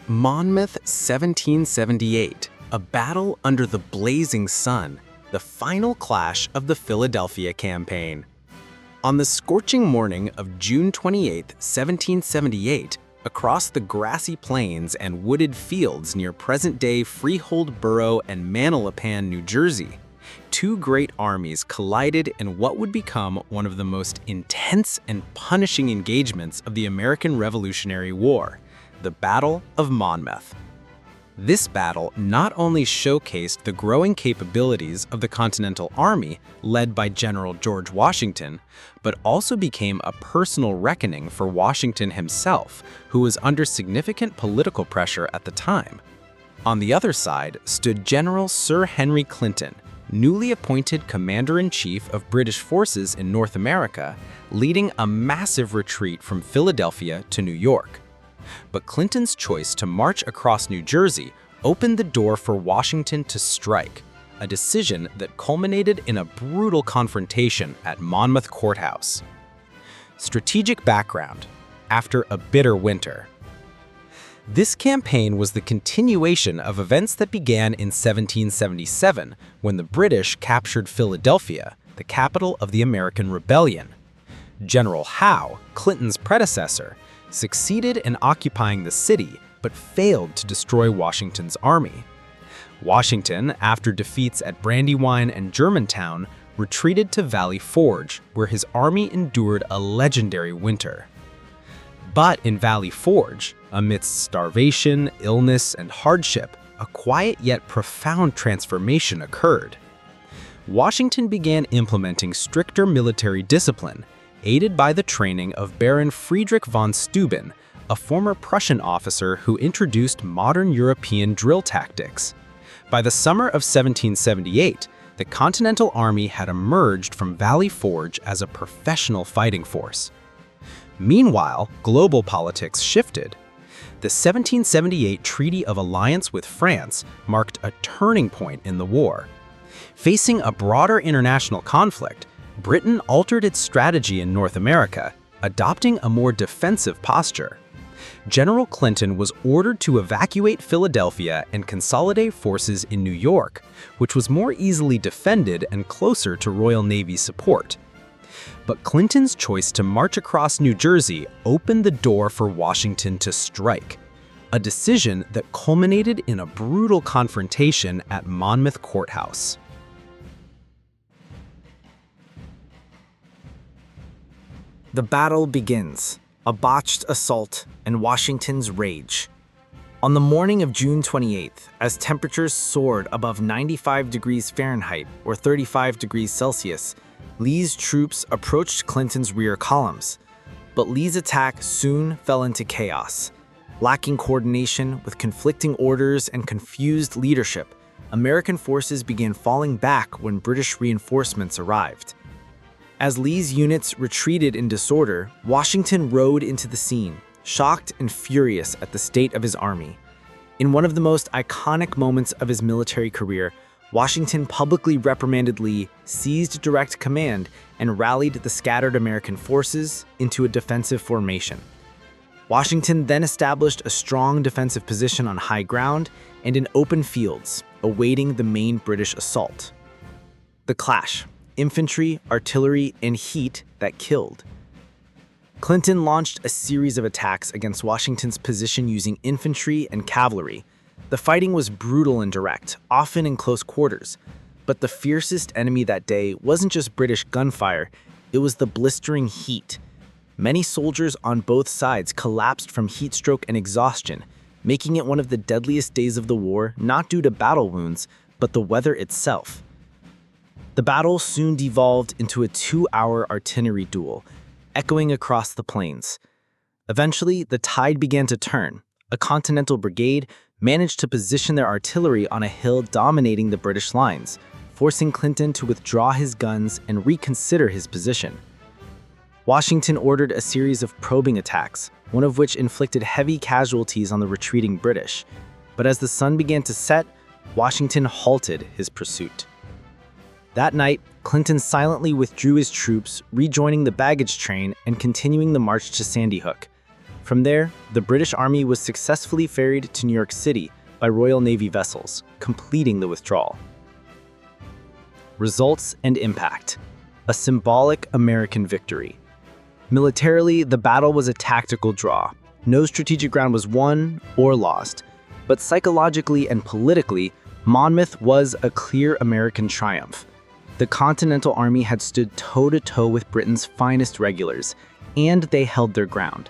Monmouth 1778, a battle under the blazing sun, the final clash of the Philadelphia campaign. On the scorching morning of June 28, 1778, across the grassy plains and wooded fields near present-day Freehold Borough and Manalapan, New Jersey, two great armies collided in what would become one of the most intense and punishing engagements of the American Revolutionary War, the Battle of Monmouth. This battle not only showcased the growing capabilities of the Continental Army led by General George Washington, but also became a personal reckoning for Washington himself, who was under significant political pressure at the time. On the other side stood General Sir Henry Clinton, newly appointed Commander-in-Chief of British forces in North America, leading a massive retreat from Philadelphia to New York. But Clinton's choice to march across New Jersey opened the door for Washington to strike, a decision that culminated in a brutal confrontation at Monmouth Court House. Strategic background: after a bitter winter. This campaign was the continuation of events that began in 1777 when the British captured Philadelphia, the capital of the American Rebellion. General Howe, Clinton's predecessor, succeeded in occupying the city but failed to destroy Washington's army. Washington, after defeats at Brandywine and Germantown, retreated to Valley Forge, where his army endured a legendary winter. But in Valley Forge, amidst starvation, illness, and hardship, a quiet yet profound transformation occurred. Washington began implementing stricter military discipline, aided by the training of Baron Friedrich von Steuben, a former Prussian officer who introduced modern European drill tactics. By the summer of 1778, the Continental Army had emerged from Valley Forge as a professional fighting force. Meanwhile, global politics shifted. The 1778 Treaty of Alliance with France marked a turning point in the war. Facing a broader international conflict, Britain altered its strategy in North America, adopting a more defensive posture. General Clinton was ordered to evacuate Philadelphia and consolidate forces in New York, which was more easily defended and closer to Royal Navy support. But Clinton's choice to march across New Jersey opened the door for Washington to strike, a decision that culminated in a brutal confrontation at Monmouth Court House. The battle begins, a botched assault, and Washington's rage. On the morning of June 28th, as temperatures soared above 95 degrees Fahrenheit or 35 degrees Celsius, Lee's troops approached Clinton's rear columns. But Lee's attack soon fell into chaos. Lacking coordination with conflicting orders and confused leadership, American forces began falling back when British reinforcements arrived. As Lee's units retreated in disorder, Washington rode into the scene, shocked and furious at the state of his army. In one of the most iconic moments of his military career, Washington publicly reprimanded Lee, seized direct command, and rallied the scattered American forces into a defensive formation. Washington then established a strong defensive position on high ground and in open fields, awaiting the main British assault. The clash: infantry, artillery, and heat that killed. Clinton launched a series of attacks against Washington's position using infantry and cavalry. The fighting was brutal and direct, often in close quarters. But the fiercest enemy that day wasn't just British gunfire, it was the blistering heat. Many soldiers on both sides collapsed from heat stroke and exhaustion, making it one of the deadliest days of the war, not due to battle wounds, but the weather itself. The battle soon devolved into a 2-hour artillery duel, echoing across the plains. Eventually, the tide began to turn. A Continental Brigade managed to position their artillery on a hill dominating the British lines, forcing Clinton to withdraw his guns and reconsider his position. Washington ordered a series of probing attacks, one of which inflicted heavy casualties on the retreating British. But as the sun began to set, Washington halted his pursuit. That night, Clinton silently withdrew his troops, rejoining the baggage train and continuing the march to Sandy Hook. From there, the British Army was successfully ferried to New York City by Royal Navy vessels, completing the withdrawal. Results and impact. A symbolic American victory. Militarily, the battle was a tactical draw. No strategic ground was won or lost. But psychologically and politically, Monmouth was a clear American triumph. The Continental Army had stood toe-to-toe with Britain's finest regulars, and they held their ground.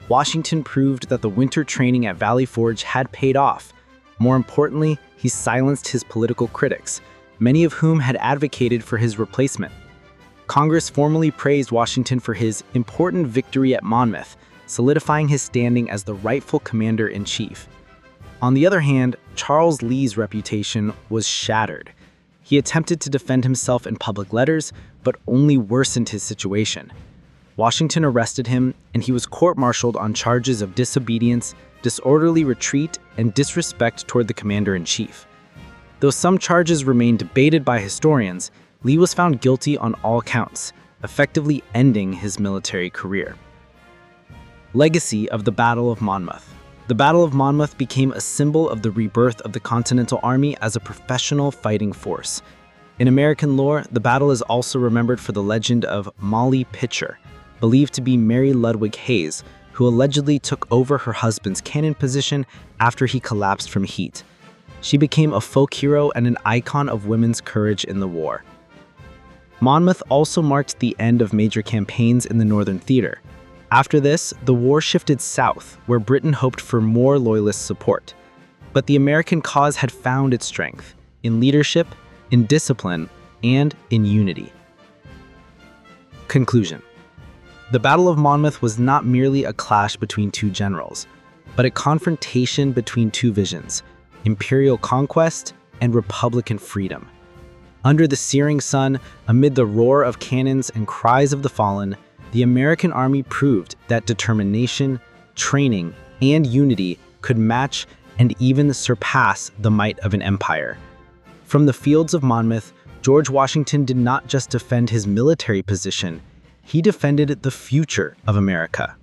Washington proved that the winter training at Valley Forge had paid off. More importantly, he silenced his political critics, many of whom had advocated for his replacement. Congress formally praised Washington for his important victory at Monmouth, solidifying his standing as the rightful commander-in-chief. On the other hand, Charles Lee's reputation was shattered. He attempted to defend himself in public letters, but only worsened his situation. Washington arrested him, and he was court-martialed on charges of disobedience, disorderly retreat, and disrespect toward the commander-in-chief. Though some charges remain debated by historians, Lee was found guilty on all counts, effectively ending his military career. Legacy of the Battle of Monmouth. The Battle of Monmouth became a symbol of the rebirth of the Continental Army as a professional fighting force. In American lore, the battle is also remembered for the legend of Molly Pitcher, believed to be Mary Ludwig Hayes, who allegedly took over her husband's cannon position after he collapsed from heat. She became a folk hero and an icon of women's courage in the war. Monmouth also marked the end of major campaigns in the Northern Theater. After this, the war shifted south, where Britain hoped for more loyalist support. But the American cause had found its strength in leadership, in discipline, and in unity. Conclusion. The Battle of Monmouth was not merely a clash between two generals, but a confrontation between two visions: imperial conquest and republican freedom. Under the searing sun, amid the roar of cannons and cries of the fallen, the American Army proved that determination, training, and unity could match and even surpass the might of an empire. From the fields of Monmouth, George Washington did not just defend his military position, he defended the future of America.